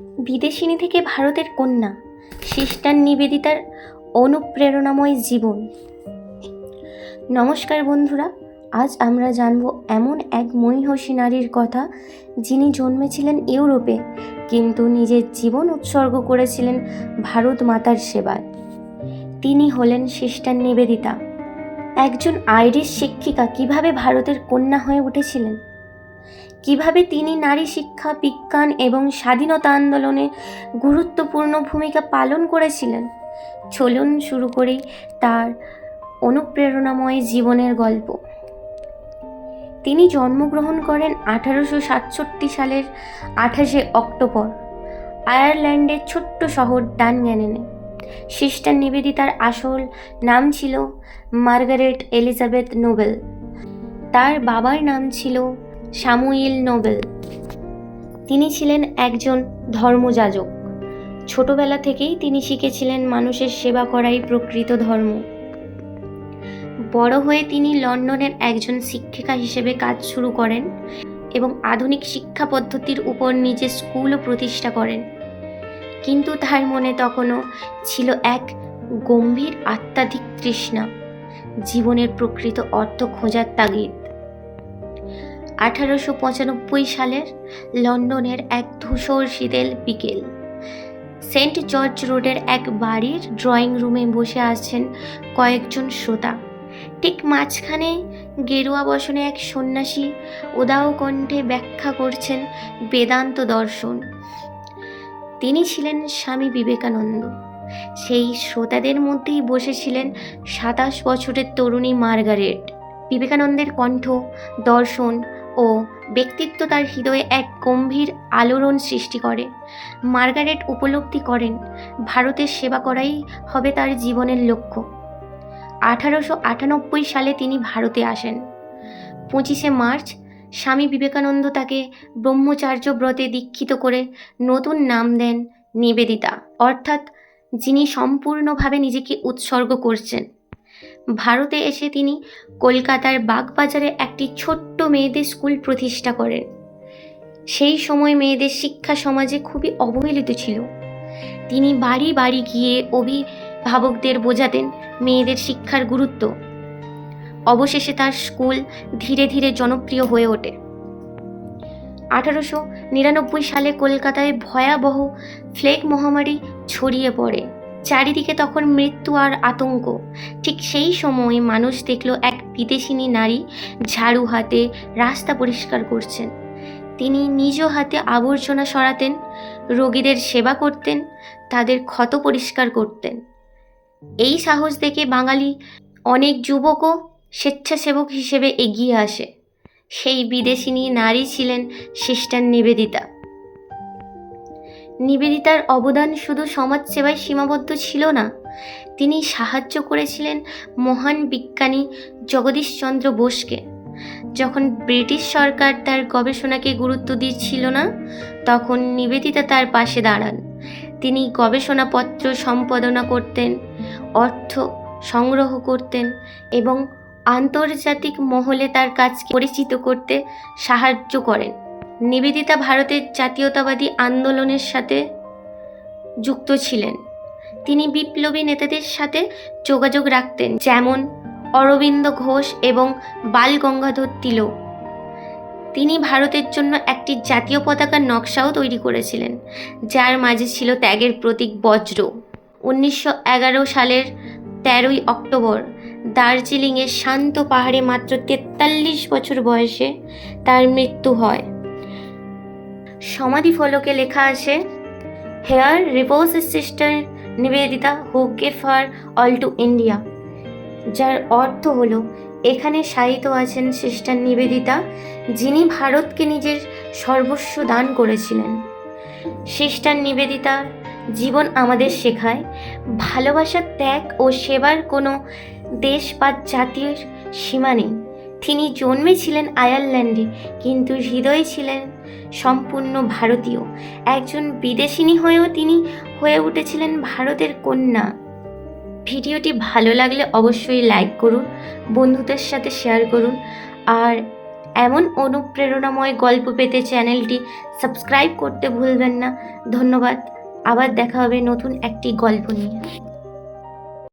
বিদেশিনী থেকে ভারতের কন্যা সিস্টার নিবেদিতার অনুপ্রেরণাময় জীবন। নমস্কার বন্ধুরা, আজ আমরা জানব এমন এক মহিষী নারীর কথা যিনি জন্মেছিলেন ইউরোপে কিন্তু নিজের জীবন উৎসর্গ করেছিলেন ভারত মাতার সেবায়। তিনি হলেন সিস্টার নিবেদিতা। একজন আইরিশ শিক্ষিকা কিভাবে ভারতের কন্যা হয়ে উঠেছিলেন, কিভাবে তিনি নারী শিক্ষা, বিজ্ঞান এবং স্বাধীনতা আন্দোলনে গুরুত্বপূর্ণ ভূমিকা পালন করেছিলেন, চলুন শুরু করি তার অনুপ্রেরণাময় জীবনের গল্প। তিনি জন্মগ্রহণ করেন 1867 সালের 28 অক্টোবর আয়ারল্যান্ডের ছোট্ট শহর ডানগ্যানেনে। সিস্টার নিবেদিতার আসল নাম ছিল মার্গারেট এলিজাবেথ নোবেল। তার বাবার নাম ছিল স্যামুয়েল নোবেল। তিনি ছিলেন একজন ধর্মযাজক। ছোটবেলা থেকেই তিনি শিখেছিলেন মানুষের সেবা করাই প্রকৃত ধর্ম। বড় হয়ে তিনি লন্ডনের একজন শিক্ষিকা হিসেবে কাজ শুরু করেন এবং আধুনিক শিক্ষা পদ্ধতির উপর নিজের স্কুলও প্রতিষ্ঠা করেন। কিন্তু তার মনে তখনও ছিল এক গম্ভীর আধ্যাত্মিক তৃষ্ণা, জীবনের প্রকৃত অর্থ খোঁজার তাগিদ। 1895 সালের লন্ডনের এক ধূসর শীতেল বিকেল, সেন্ট জর্জ রোডের এক বাড়ির ড্রয়িং রুমে বসে আছেন কয়েকজন শ্রোতা। ঠিক মাঝখানে গেরুয়া বসনে এক সন্ন্যাসী উদাও কণ্ঠে ব্যাখ্যা করছেন বেদান্ত দর্শন। তিনি ছিলেন স্বামী বিবেকানন্দ। সেই শ্রোতাদের মধ্যেই বসেছিলেন 27 বছরের তরুণী মার্গারেট। বিবেকানন্দের কণ্ঠ, দর্শন ও ব্যক্তিত্ব তার হৃদয়ে এক গম্ভীর আলোড়ন সৃষ্টি করে। মার্গারেট উপলব্ধি করেন ভারতের সেবা করাই হবে তার জীবনের লক্ষ্য। 1898 সালে তিনি ভারতে আসেন। 25শে মার্চ স্বামী বিবেকানন্দ তাকে ব্রহ্মচার্য ব্রতে দীক্ষিত করে নতুন নাম দেন নিবেদিতা, অর্থাৎ যিনি সম্পূর্ণভাবে নিজেকে উৎসর্গ করছেন। ভারতে এসে তিনি কলকাতার বাগবাজারে একটি ছোট্ট মেয়েদের স্কুল প্রতিষ্ঠা করেন। সেই সময় মেয়েদের শিক্ষা সমাজে খুবই অবহেলিত ছিল। তিনি বাড়ি বাড়ি গিয়ে অভিভাবকদের বোঝাতেন মেয়েদের শিক্ষার গুরুত্ব। অবশেষে তার স্কুল ধীরে ধীরে জনপ্রিয় হয়ে ওঠে। 1899 সালে কলকাতায় ভয়াবহ প্লেগ মহামারী ছড়িয়ে পড়ে। চারিদিকে তখন মৃত্যু আর আতঙ্ক। ঠিক সেই সময় মানুষ দেখল এক বিদেশিনী নারী ঝাড়ু হাতে রাস্তা পরিষ্কার করছেন। তিনি নিজ হাতে আবর্জনা সরাতেন, রোগীদের সেবা করতেন, তাদের ক্ষত পরিষ্কার করতেন। এই সাহস দেখে বাঙালি অনেক যুবকও স্বেচ্ছাসেবক হিসেবে এগিয়ে আসে। সেই বিদেশিনী নারী ছিলেন সিস্টার নিবেদিতা। নিবেদিতার অবদান শুধু সমাজসেবায় সীমাবদ্ধ ছিল না, তিনি সাহায্য করেছিলেন মহান বিজ্ঞানী জগদীশচন্দ্র বোসকে। যখন ব্রিটিশ সরকার তার গবেষণাকে গুরুত্ব দিচ্ছিল না, তখন নিবেদিতা তার পাশে দাঁড়ান। তিনি গবেষণাপত্র সম্পাদনা করতেন, অর্থ সংগ্রহ করতেন এবং আন্তর্জাতিক মহলে তার কাজকে পরিচিত করতে সাহায্য করেন। নিবেদিতা ভারতের জাতীয়তাবাদী আন্দোলনের সাথে যুক্ত ছিলেন। তিনি বিপ্লবী নেতাদের সাথে যোগাযোগ রাখতেন, যেমন অরবিন্দ ঘোষ এবং বাল গঙ্গাধর তিলক। তিনি ভারতের জন্য একটি জাতীয় পতাকার নকশাও তৈরি করেছিলেন, যার মাঝে ছিল ত্যাগের প্রতীক বজ্র। 1911 সালের 13 অক্টোবর দার্জিলিংয়ের শান্ত পাহাড়ে মাত্র 43 বছর বয়সে তার মৃত্যু হয়। সমাধি ফলকে লেখা আছে, here repose sister Nivedita who gave her all to India, যার অর্থ হলো এখানে শায়িত আছেন সিস্টার নিবেদিতা, যিনি ভারতকে নিজের সর্বস্ব দান করেছিলেন। সিস্টার নিবেদিতার জীবন আমাদের শেখায় ভালোবাসা, ত্যাগ ও সেবার কোনো দেশ বা জাতীয় সীমা নেই। তিনি জন্মেছিলেন আয়ারল্যান্ডে, কিন্তু হৃদয়ে ছিলেন সম্পূর্ণ ভারতীয়। একজন বিদেশিনী হয়েও তিনি হয়ে উঠেছিলেন ভারতের কন্যা। ভিডিওটি ভালো লাগলে অবশ্যই লাইক করুন, বন্ধুদের সাথে শেয়ার করুন আর এমন অনুপ্রেরণাময় গল্প পেতে চ্যানেলটি সাবস্ক্রাইব করতে ভুলবেন না। ধন্যবাদ। আবার দেখা হবে নতুন একটি গল্প নিয়ে।